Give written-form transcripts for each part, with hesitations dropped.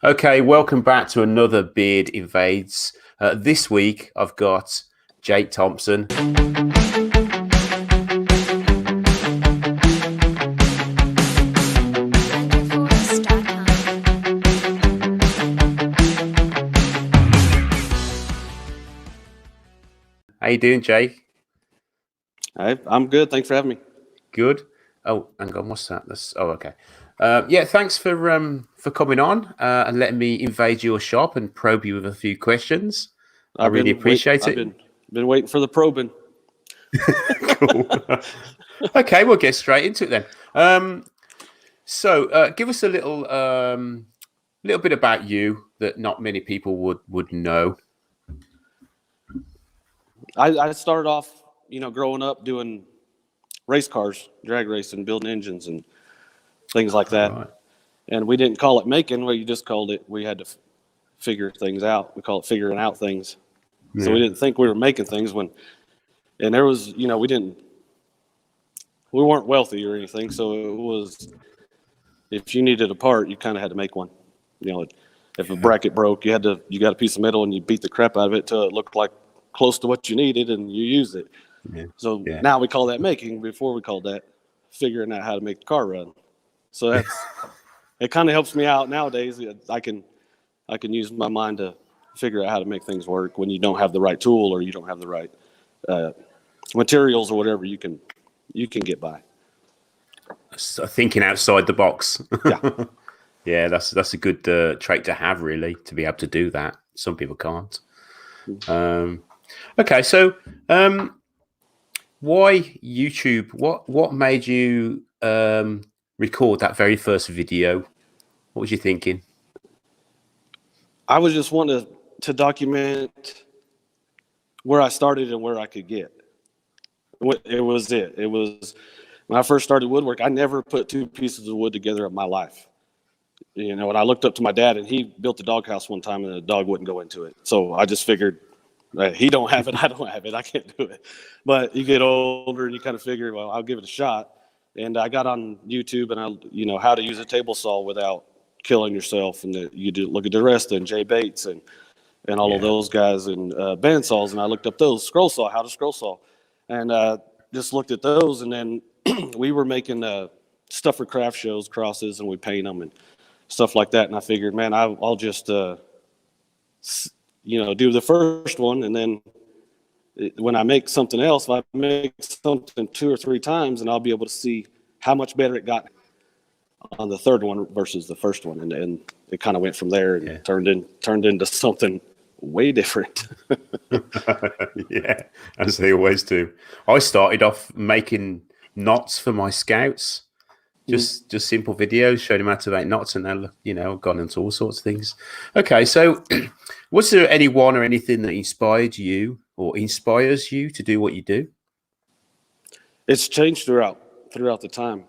Okay, welcome back to another Beard Invades. This week I've got Jake Thompson. How you doing, Jake? I'm good. Thanks for having me. Good. Oh, hang on, what's that? Okay. Yeah, thanks for coming on and letting me invade your shop and probe you with a few questions. I really appreciate it. I've been waiting for the probing. Cool. Okay, we'll get straight into it then. So give us a little bit about you that not many people would know. I started off, growing up doing race cars, drag racing, building engines and things like that. Right. And we didn't call it making, we just called it, we had to figure things out. We call it figuring out things. Yeah. So we didn't think we were making things and there was, we weren't wealthy or anything. So it was, if you needed a part, you kind of had to make one. If a bracket broke, you got a piece of metal and you beat the crap out of it till it looked like close to what you needed and you use it. Yeah. So now we call that making. Before we called that figuring out how to make the car run. So it kind of helps me out nowadays. I can use my mind to figure out how to make things work when you don't have the right tool or you don't have the right materials or whatever. You can get by. So thinking outside the box. Yeah. Yeah, that's a good trait to have, really, to be able to do that. Some people can't. Okay, so why YouTube? What made you record that very first video? What was you thinking? I was just wanting to document where I started and where I could get. It was when I first started woodwork, I never put two pieces of wood together in my life. And I looked up to my dad, and he built a doghouse one time, and the dog wouldn't go into it. So I just figured, he don't have it, I don't have it, I can't do it. But you get older, and you kind of figure, well, I'll give it a shot. And I got on YouTube, and how to use a table saw without killing yourself. And you look at DeResta and Jay Bates and all of those guys and bandsaws. And I looked up those how to scroll saw, and just looked at those. And then we were making stuff for craft shows, crosses, and we paint them and stuff like that. And I figured, man, I'll just do the first one, and then when I make something else, if I make something 2 or 3 times, and I'll be able to see how much better it got on the third one versus the first one, and it kind of went from there and turned into something way different. Yeah, as they always do. I started off making knots for my scouts. Just simple videos showing them how to make knots, and then I've gone into all sorts of things. Okay, so was there anyone or anything that inspired you or inspires you to do what you do? It's changed throughout the time.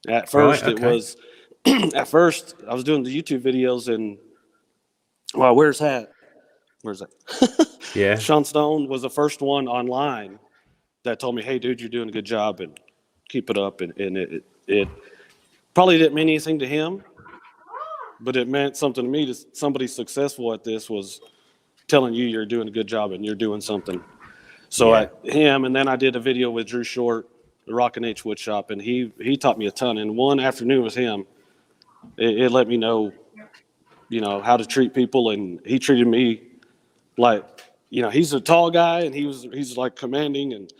At first, It was. At first, I was doing the YouTube videos, and where's that? Yeah. Sean Stone was the first one online that told me, "Hey, dude, you're doing a good job, and keep it up." And it probably didn't mean anything to him, but it meant something to me. To somebody successful at this was telling you you're doing a good job and you're doing something. So and then I did a video with Drew Short, the Rockin' H Wood Shop, and he taught me a ton. And one afternoon with him, it let me know, how to treat people, and he treated me like, he's a tall guy, and he's like commanding, and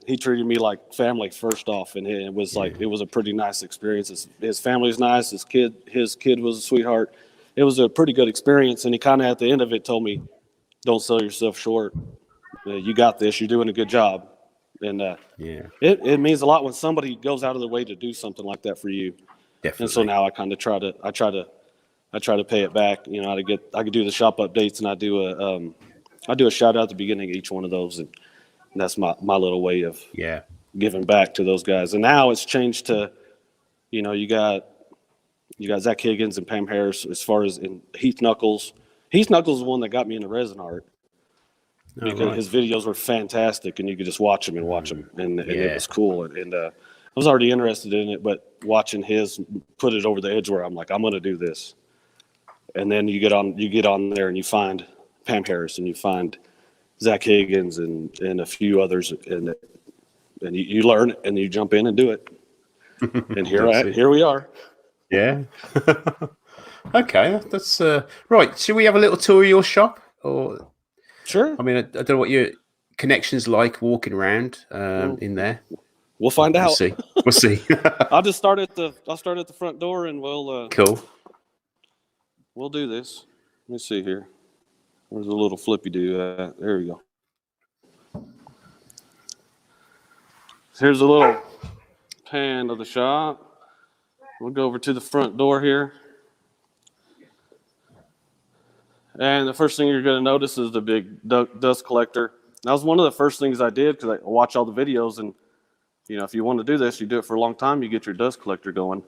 he treated me like family first off, and it was it was a pretty nice experience. His family's nice. His kid was a sweetheart. It was a pretty good experience, and he kind of at the end of it told me, "Don't sell yourself short. You got this. You're doing a good job." And it means a lot when somebody goes out of their way to do something like that for you. Definitely. And so now I kind of try to pay it back. I could do the shop updates, and I do a shout out at the beginning of each one of those, and that's my little way of giving back to those guys. And now it's changed to, you got Zac Higgins and Pam Harris as far as in Heath Knuckles. Heath Knuckles is the one that got me into resin art because his videos were fantastic, and you could just watch them, and it was cool. And I was already interested in it, but watching his put it over the edge where I'm like, I'm going to do this. And then you get on there and you find Pam Harris and you find Zac Higgins and a few others, and you learn and you jump in and do it. And here we are. Yeah. Okay, that's right. Should we have a little tour of your shop? Or Sure. I mean, I don't know what your connection's like walking around in there. We'll find out. We'll see. I'll start at the front door and we'll cool. We'll do this. Let me see here. There's a little flippy do. There we go. Here's a little pan of the shop. We'll go over to the front door here. And the first thing you're going to notice is the big dust collector. That was one of the first things I did because I watch all the videos. And, you know, if you want to do this, you do it for a long time, you get your dust collector going.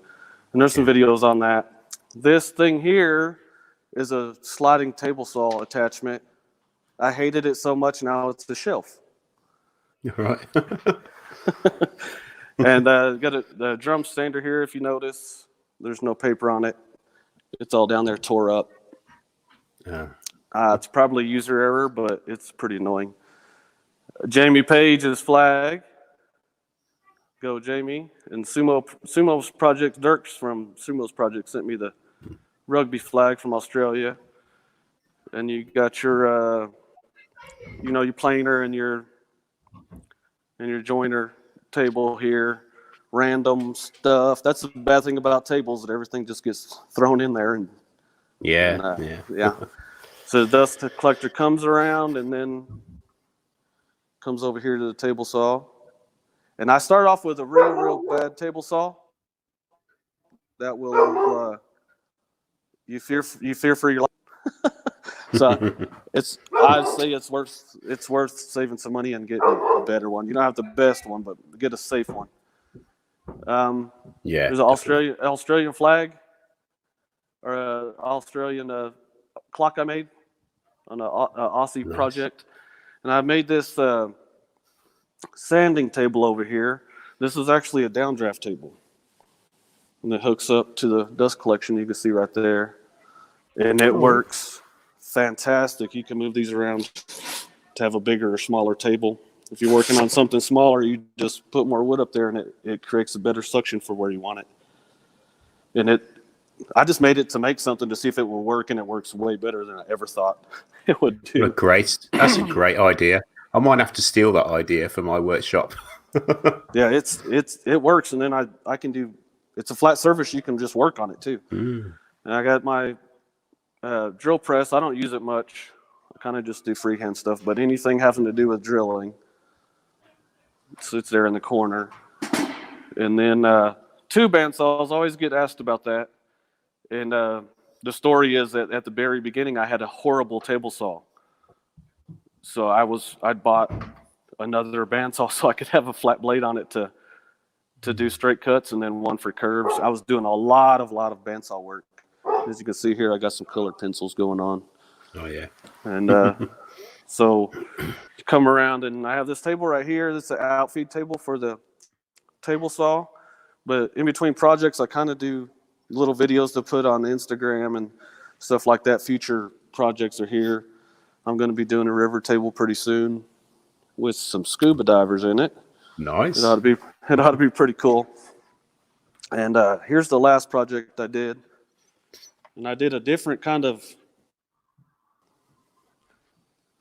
And there's some videos on that. This thing here is a sliding table saw attachment. I hated it so much, now it's the shelf. Right. And got the drum sander here, if you notice. There's no paper on it. It's all down there tore up. It's probably user error, but it's pretty annoying. Jamie Page's flag. Go, Jamie. And Sumo's Project, Dirks from Sumo's Project sent me the rugby flag from Australia. And you got your, your planer and your joiner table here. Random stuff. That's the bad thing about tables, that everything just gets thrown in there. Yeah. So the dust collector comes around and then comes over here to the table saw. And I start off with a real bad table saw. That will you fear for your life. So I'd say it's worth saving some money and getting a better one. You don't have the best one, but get a safe one. There's an Australian flag or an Australian clock I made on an Aussie project, and I made this sanding table over here. This is actually a downdraft table, and it hooks up to the dust collection. You can see right there, and it works fantastic. You can move these around to have a bigger or smaller table. If you're working on something smaller, you just put more wood up there, and it creates a better suction for where you want it. And I just made it to make something to see if it will work, and it works way better than I ever thought it would do. Great. That's a great idea. I might have to steal that idea for my workshop. Yeah, it works, and then I can do. It's a flat surface. You can just work on it too. And I got my drill press. I don't use it much. I kind of just do freehand stuff. But anything having to do with drilling, it sits there in the corner. And then two bandsaws. I always get asked about that. And the story is that at the very beginning, I had a horrible table saw. So I'd bought another bandsaw so I could have a flat blade on it to do straight cuts, and then one for curves. I was doing a lot of bandsaw work. As you can see here, I got some colored pencils going on. Oh yeah. And so you come around, and I have this table right here. This is an outfeed table for the table saw. But in between projects, I kind of do little videos to put on Instagram and stuff like that. Future projects are here. I'm going to be doing a river table pretty soon with some scuba divers in it. Nice. It ought to be pretty cool. And here's the last project I did. And I did a different kind of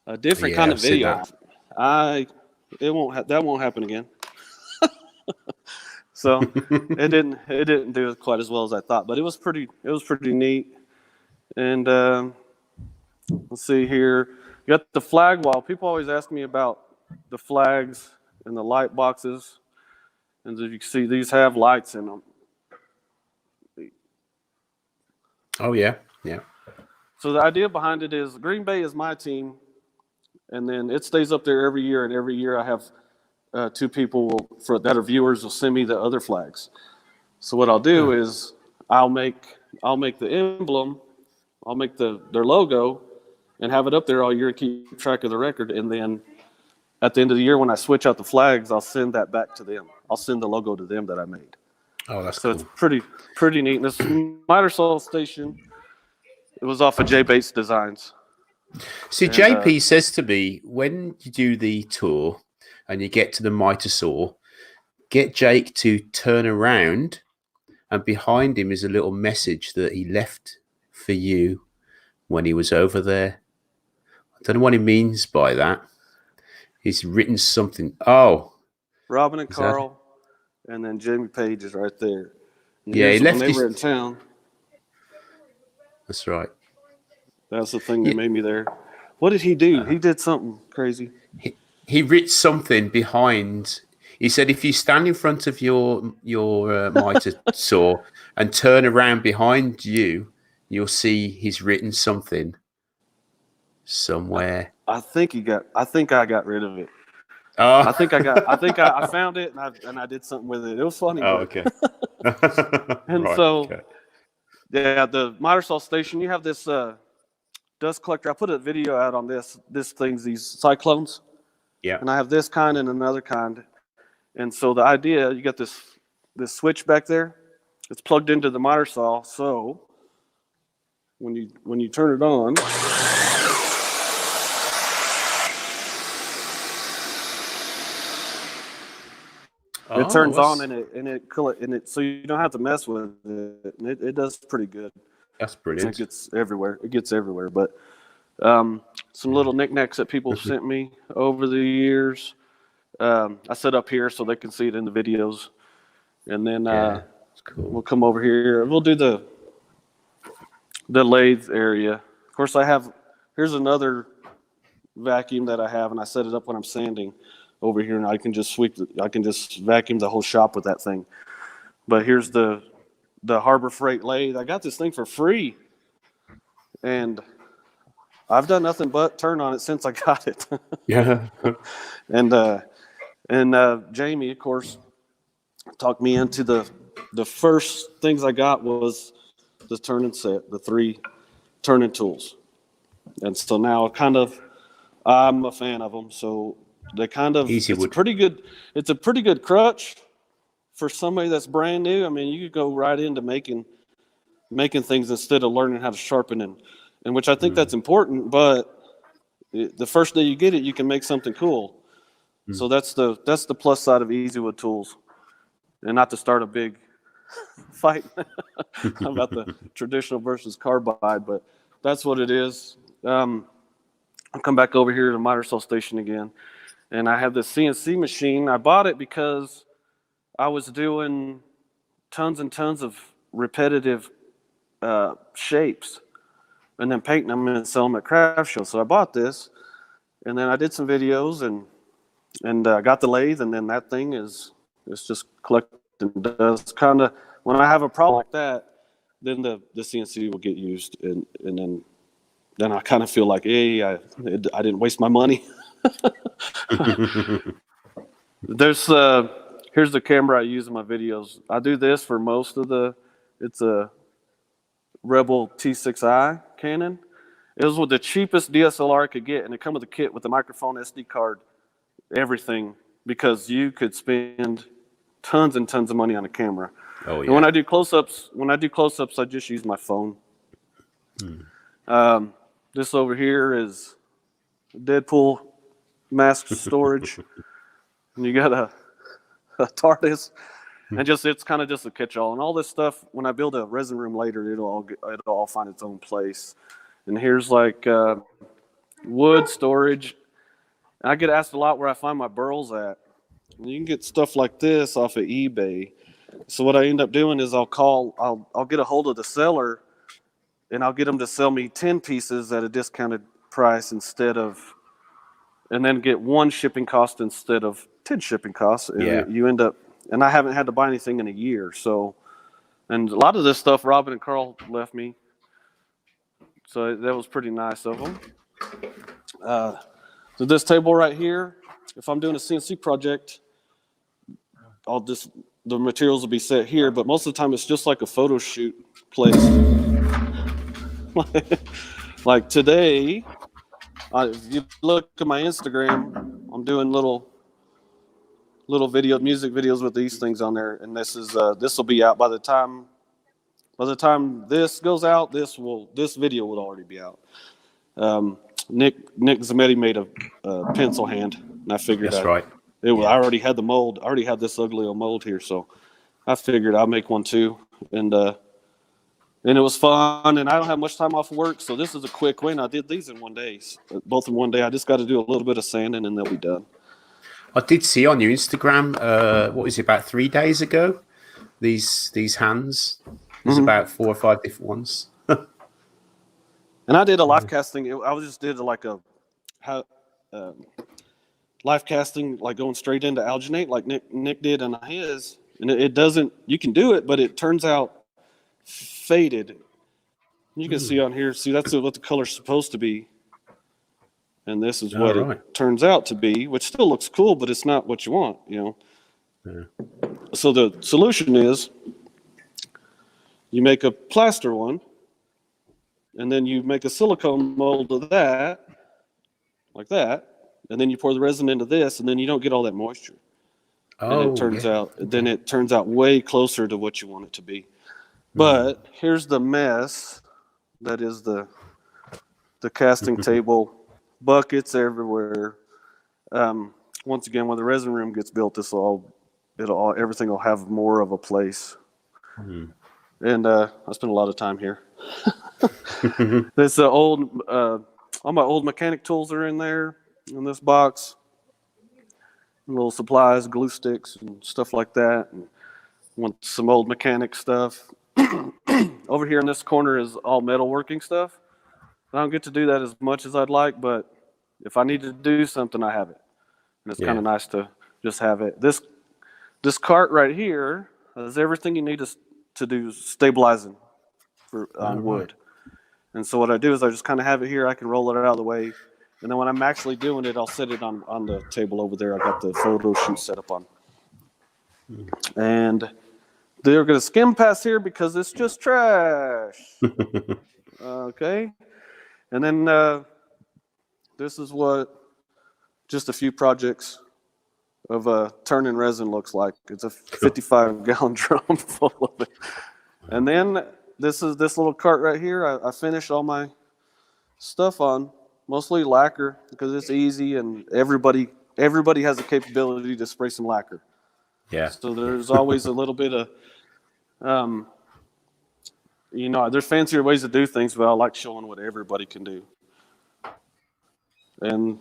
video. That won't happen again. So it didn't do quite as well as I thought, but it was pretty neat. And let's see here. You got the flag wall. People always ask me about the flags and the light boxes. And as you can see, these have lights in them. Oh, yeah. Yeah. So the idea behind it is Green Bay is my team, and then it stays up there every year. And every year I have two people that are viewers will send me the other flags. So what I'll do is I'll make the emblem, I'll make their logo, and have it up there all year and keep track of the record. And then at the end of the year, when I switch out the flags, I'll send that back to them. I'll send the logo to them that I made. Oh, that's So cool. it's pretty neat. And this miter saw station, it was off of J Bates Designs. See, And, JP says to me, when you do the tour and you get to the miter saw, get Jake to turn around, and behind him is a little message that he left for you when he was over there. I don't know what he means by that. He's written something. Oh, Robin and is that- Carl, and then Jamie Page is right there. And Yeah, he here's left when they his- were in town. That's right. That's the thing that made me there. What did he do? He did something crazy. He writ something behind. He said, if you stand in front of your miter saw and turn around behind you, you'll see he's written something somewhere. I think I got rid of it. Oh, I found it and I did something with it. It was funny. Oh, but- okay. And Right, so, okay. yeah, the miter saw station. You have this dust collector. I put a video out on this. This thing's these cyclones. Yeah. And I have this kind and another kind. And so the idea, you got this switch back there. It's plugged into the miter saw. So when you turn it on, it turns on and it so you don't have to mess with it. And it does pretty good. That's brilliant. It gets everywhere. But some little knickknacks that people sent me over the years. I set up here so they can see it in the videos. And then That's cool. we'll come over here. We'll do the lathe area. Of course, here's another vacuum that I have, and I set it up when I'm sanding over here, and I can just vacuum the whole shop with that thing. But here's the Harbor Freight lathe. I got this thing for free, and I've done nothing but turn on it since I got it. Yeah. And Jamie, of course, talked me into the first things I got was the turning set, the 3 turning tools. And so now I'm a fan of them. So they it's a pretty good crutch for somebody that's brand new. I mean, you could go right into making things instead of learning how to sharpen and which I think that's important, but the first day you get it, you can make something cool. So that's the plus side of Easywood tools, and not to start a big fight about the traditional versus carbide, but that's what it is. I'll come back over here to miter saw station again, and I have this CNC machine. I bought it because I was doing tons and tons of repetitive shapes, and then painting them and selling them at craft shows. So I bought this, and then I did some videos and got the lathe, and then that thing it's just collecting dust. Kind of when I have a problem like that, then the CNC will get used, and then I kind of feel like, hey, I didn't waste my money. Here's the camera I use in my videos. I do this for most of it's a Rebel T6i Canon. It was with the cheapest DSLR I could get, and it come with a kit with a microphone, SD card, everything, because you could spend tons and tons of money on a camera. Oh, yeah. And when I do close-ups, I just use my phone. This over here is Deadpool mask storage. And you got a TARDIS. And it's kind of just a catch-all. And all this stuff, when I build a resin room later, it'll all find its own place. And here's like wood storage. I get asked a lot where I find my burls at. And you can get stuff like this off of eBay. So what I end up doing is I'll get a hold of the seller, and I'll get them to sell me 10 pieces at a discounted price and then get 1 shipping cost instead of 10 shipping costs. And you end up, and I haven't had to buy anything in a year. So, and a lot of this stuff Robin and Carl left me. So that was pretty nice of them. So this table right here, if I'm doing a CNC project, the materials will be set here, but most of the time it's just like a photo shoot place. Like today, if you look at my Instagram, I'm doing little little music videos with these things on there, and this will be out by the time this goes out. This video will already be out. Nick Zametti made a pencil hand, and I figured that's right. I already had the mold. I already had this ugly old mold here, so I figured I'll make one too, and it was fun. And I don't have much time off of work, so this is a quick win. I did these in 1 day, both in 1 day. I just got to do a little bit of sanding, and they'll be done. I did see on your Instagram, what was it, about 3 days ago? These hands. There's about 4 or 5 different ones. And I did a live casting. I just did like a live casting, like going straight into alginate, like Nick did on his. And it doesn't. You can do it, but it turns out faded. You can see on here. See, that's what the color's supposed to be. And this is what it turns out to be, which still looks cool, but it's not what you want, Yeah. So the solution is you make a plaster one, and then you make a silicone mold of that, like that, and then you pour the resin into this, and then you don't get all that moisture. And it turns out way closer to what you want it to be. But here's the mess that is the casting table. Buckets everywhere. Once again, when the resin room gets built, everything will have more of a place. And I spent a lot of time here. This all my old mechanic tools are in there in this box. Little supplies, glue sticks, and stuff like that. And want some old mechanic stuff. Over here in this corner is all metalworking stuff. I don't get to do that as much as I'd like, but if I need to do something, I have it. And it's kind of nice to just have it. This cart right here has everything you need to do stabilizing on wood. And so what I do is I just kind of have it here. I can roll it out of the way. And then when I'm actually doing it, I'll set it on the table over there. I got the photo shoot set up on. And they're going to skim past here because it's just trash. Okay. And then this is what just a few projects of turning resin looks like. It's a 55-gallon drum full of it. And then this little cart right here. I finished all my stuff on, mostly lacquer because it's easy and everybody has the capability to spray some lacquer. Yeah. So there's always a little bit of, there's fancier ways to do things, but I like showing what everybody can do. And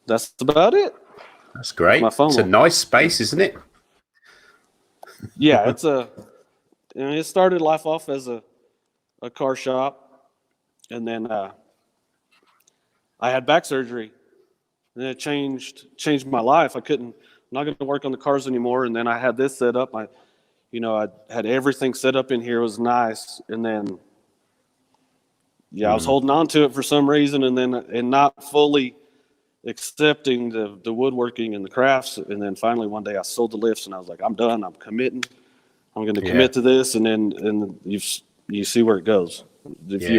that's about it. That's great. It's a nice space, isn't it? Yeah, it started life off as a car shop, and then I had back surgery, and it changed my life. I'm not going to work on the cars anymore, and then I had this set up. I had everything set up in here. It was nice, and then I was holding on to it for some reason, and not fully accepting the woodworking and the crafts. And then finally one day I sold the lifts, and I was like, I'm done. I'm committing. I'm going to commit to this, and then you see where it goes. If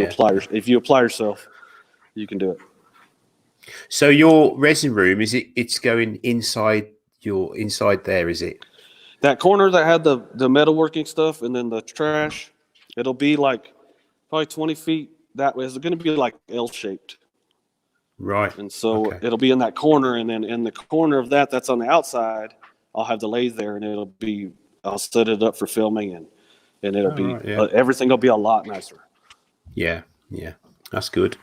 you apply yourself, you can do it. So your resin room, it's going inside there, is it? That corner that had the metalworking stuff and then the trash, it'll be like probably 20 feet that way. It's going to be like L-shaped. Right. And so it'll be in that corner, and then in the corner of that's on the outside, I'll have the lathe there, and I'll set it up for filming, and it'll everything will be a lot nicer. Yeah, that's good.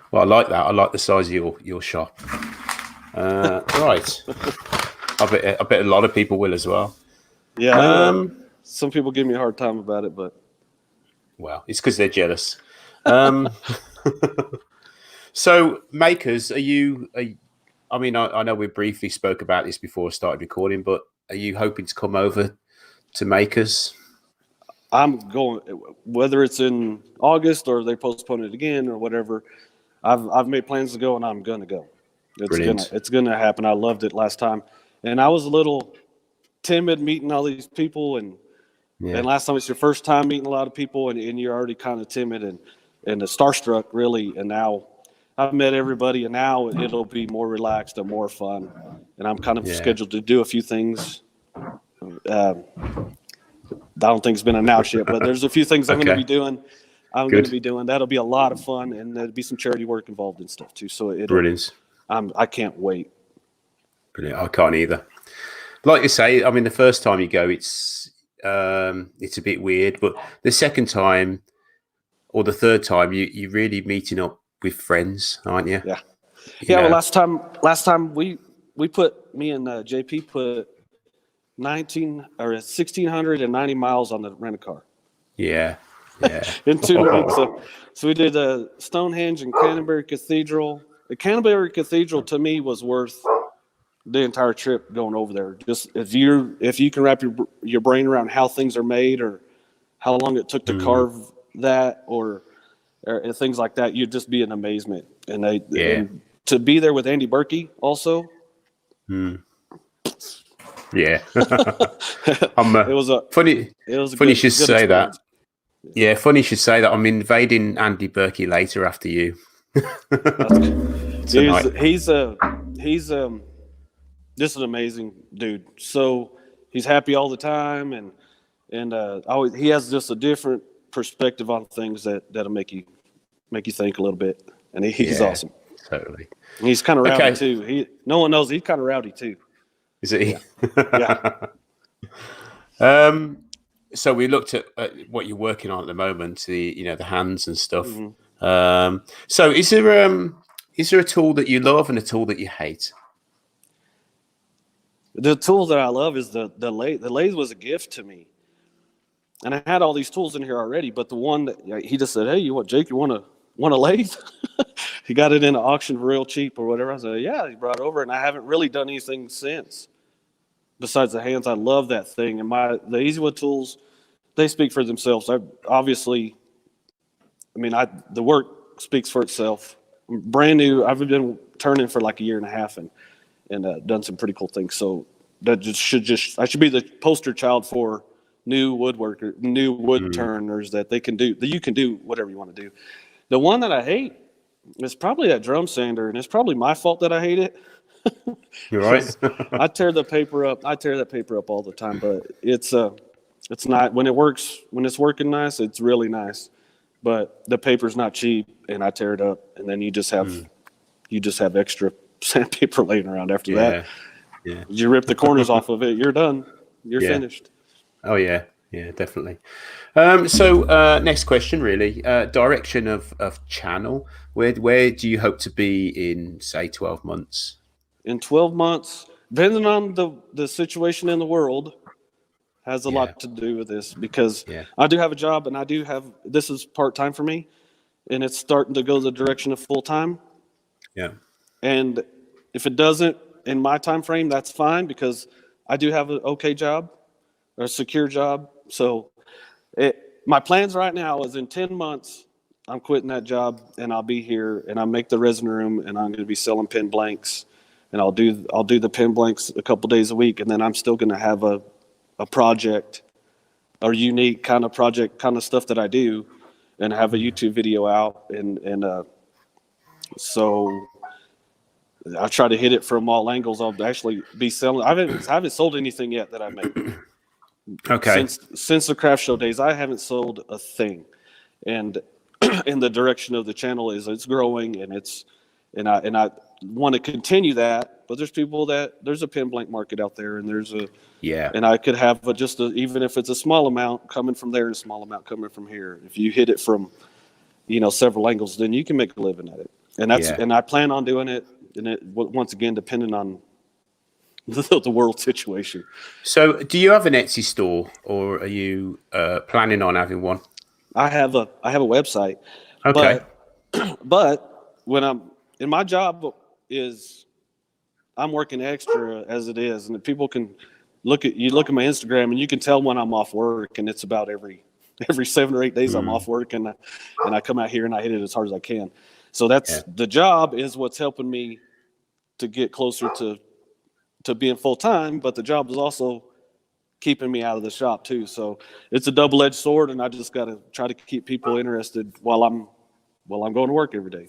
Well, I like that. I like the size of your shop. Right. I bet a lot of people will as well. Yeah. Some people give me a hard time about it, but well, it's because they're jealous. So, makers, I know we briefly spoke about this before I started recording, but are you hoping to come over to makers? I'm going, whether it's in August or they postpone it again or whatever. I've made plans to go, and I'm going to go. It's going to happen. I loved it last time, and I was a little timid meeting all these people, and last time it's your first time meeting a lot of people, and you're already kind of timid and starstruck really, and now I've met everybody, and now it'll be more relaxed and more fun. And I'm kind of scheduled to do a few things. I don't think it's been announced yet, but there's a few things I'm going to be doing. That'll be a lot of fun, and there'll be some charity work involved and stuff too. So brilliant. I can't wait. Brilliant. I can't either. Like you say, I mean, the first time you go, it's a bit weird, but the second time or the third time, you're really meeting up with friends, aren't you? Yeah. You Well, know? last time me and JP put 1,690 miles on the rent-a-car. Yeah. In 2 weeks. So we did Stonehenge and Canterbury Cathedral. The Canterbury Cathedral to me was worth the entire trip going over there. Just if you can wrap your brain around how things are made or how long it took to carve that or things like that, you'd just be in amazement. And to be there with Andy Berkey also. Yeah. It was funny you should say experience. that. Yeah, funny you should say that. I'm invading Andy Berkey later after you. He's just an amazing dude. So he's happy all the time, and he has just a different perspective on things that'll make you think a little bit. And he's awesome. Totally. And he's kind of rowdy too. No one knows he's kind of rowdy too. Is it? Yeah. So we looked at what you're working on at the moment, the hands and stuff. So is there a tool that you love and a tool that you hate? The tool that I love is the lathe. The lathe was a gift to me, and I had all these tools in here already. But the one that he just said, "Hey, Jake? You want a lathe?" He got it in an auction real cheap or whatever. I said, "Yeah." He brought it over, and I haven't really done anything since. Besides the hands, I love that thing. And the EasyWood tools, they speak for themselves. The work speaks for itself. I'm brand new. I've been turning for like a year and a half and done some pretty cool things. So I should be the poster child for new wood turners that they can do. That you can do whatever you want to do. The one that I hate is probably that drum sander, and it's probably my fault that I hate it. You're right. I tear that paper up all the time, but it's not when it's working nice, it's really nice. But the paper's not cheap, and I tear it up, and then you just have extra sandpaper laying around after that. Yeah. You rip the corners off of it, you're done. You're finished. Oh yeah, definitely. So next question, really, direction of channel. Where do you hope to be in, say, 12 months? In 12 months, depending on the situation in the world, has a lot to do with this because I do have a job and this is part-time for me, and it's starting to go the direction of full-time. Yeah. And if it doesn't in my time frame, that's fine because I do have an okay job or a secure job. So my plans right now is in 10 months, I'm quitting that job and I'll be here and I'll make the resin room and I'm going to be selling pen blanks. And I'll do the pen blanks a couple days a week, and then I'm still going to have a project, a unique kind of project, kind of stuff that I do, and have a YouTube video out, and so I try to hit it from all angles. I'll actually be selling. I haven't sold anything yet that I made. Okay. Since the craft show days, I haven't sold a thing, and in the direction of the channel is it's growing, and I want to continue that, but there's a pen blank market out there, and and I could have even if it's a small amount coming from there and a small amount coming from here. If you hit it from, several angles, then you can make a living at it, and I plan on doing it. And once again, depending on the world situation. So, do you have an Etsy store, or are you planning on having one? I have a website. Okay, but when I'm in my job I'm working extra as it is, and people can look at my Instagram and you can tell when I'm off work, and it's about every 7 or 8 days I'm off work, and I come out here and I hit it as hard as I can. So that's the job is what's helping me to get closer to being full time, but the job is also keeping me out of the shop too. So it's a double-edged sword, and I just got to try to keep people interested while I'm going to work every day.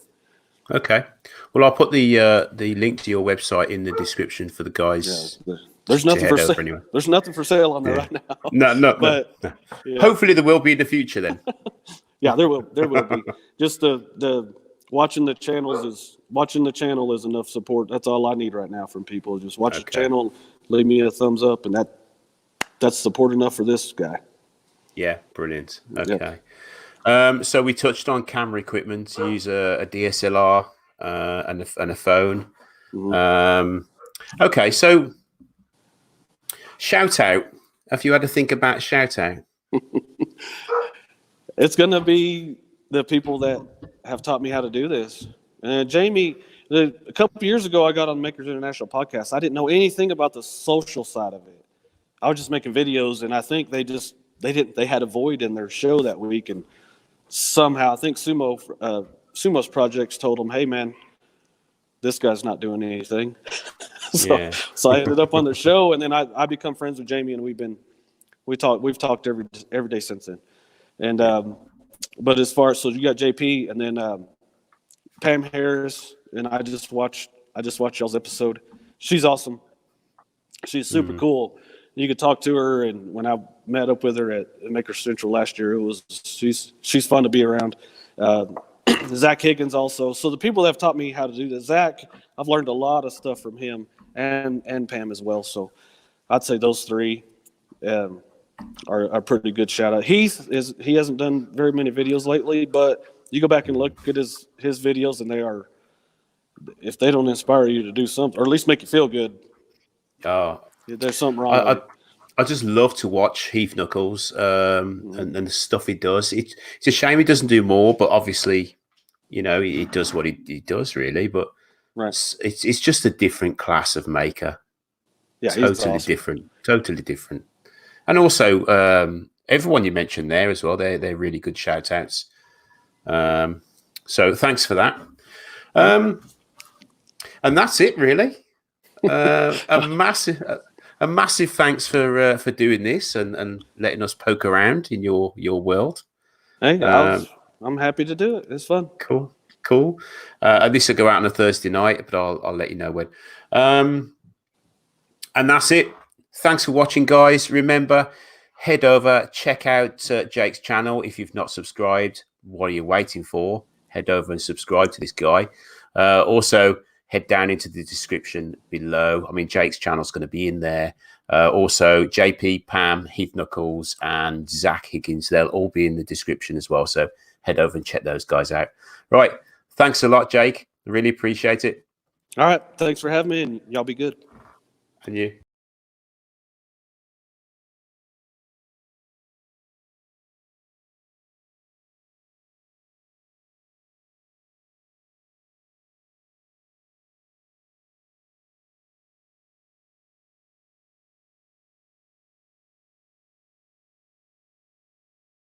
Okay. Well, I'll put the link to your website in the description for the guys. Yeah, there's to nothing head for over sale. anyway. There's nothing for sale on there Yeah. right now. No. But yeah. Hopefully there will be in the future then. Yeah, there will be. Just the watching the channel is enough support. That's all I need right now from people. Just watch the channel, leave me a thumbs up, and that's support enough for this guy. Yeah, brilliant. Okay. Yep. So we touched on camera equipment. You use a DSLR and a phone. Mm-hmm. Okay, so shout out. Have you had to think about shout out? It's going to be the people that have taught me how to do this. Jamie, a couple of years ago, I got on Makers International podcast. I didn't know anything about the social side of it. I was just making videos, and I think they had a void in their show that week, and somehow I think Sumo's projects told them, "Hey, man, this guy's not doing anything." So I ended up on their show, and then I become friends with Jamie, and we've talked every day since then. And but as far as, so you got JP, and then Pam Harris, and I just watched y'all's episode. She's awesome. She's super cool. You could talk to her, and when I met up with her at Maker Central last year, she's fun to be around. Zac Higgins also. So the people that have taught me how to do this, Zac, I've learned a lot of stuff from him, and Pam as well. So I'd say those three are a pretty good shout out. Heath he hasn't done very many videos lately, but you go back and look at his videos, and they are, if they don't inspire you to do something, or at least make you feel good, there's something wrong. I just love to watch Heath Knuckles and the stuff he does. It's a shame he doesn't do more, but obviously, he does what he does really. But it's just a different class of maker. Yeah, totally different. And also, everyone you mentioned there as well, they're really good shout outs. So thanks for that. And that's it, really. A massive thanks for doing this and letting us poke around in your world. Hey, I'm happy to do it. It's fun. Cool. This will go out on a Thursday night, but I'll let you know when. And that's it. Thanks for watching, guys. Remember, head over, check out Jake's channel. If you've not subscribed, what are you waiting for? Head over and subscribe to this guy. Also, head down into the description below. I mean, Jake's channel is going to be in there. Also, JP, Pam, Heath Knuckles, and Zac Higgins, they'll all be in the description as well. So head over and check those guys out. Right. Thanks a lot, Jake. Really appreciate it. All right. Thanks for having me, and y'all be good. And you.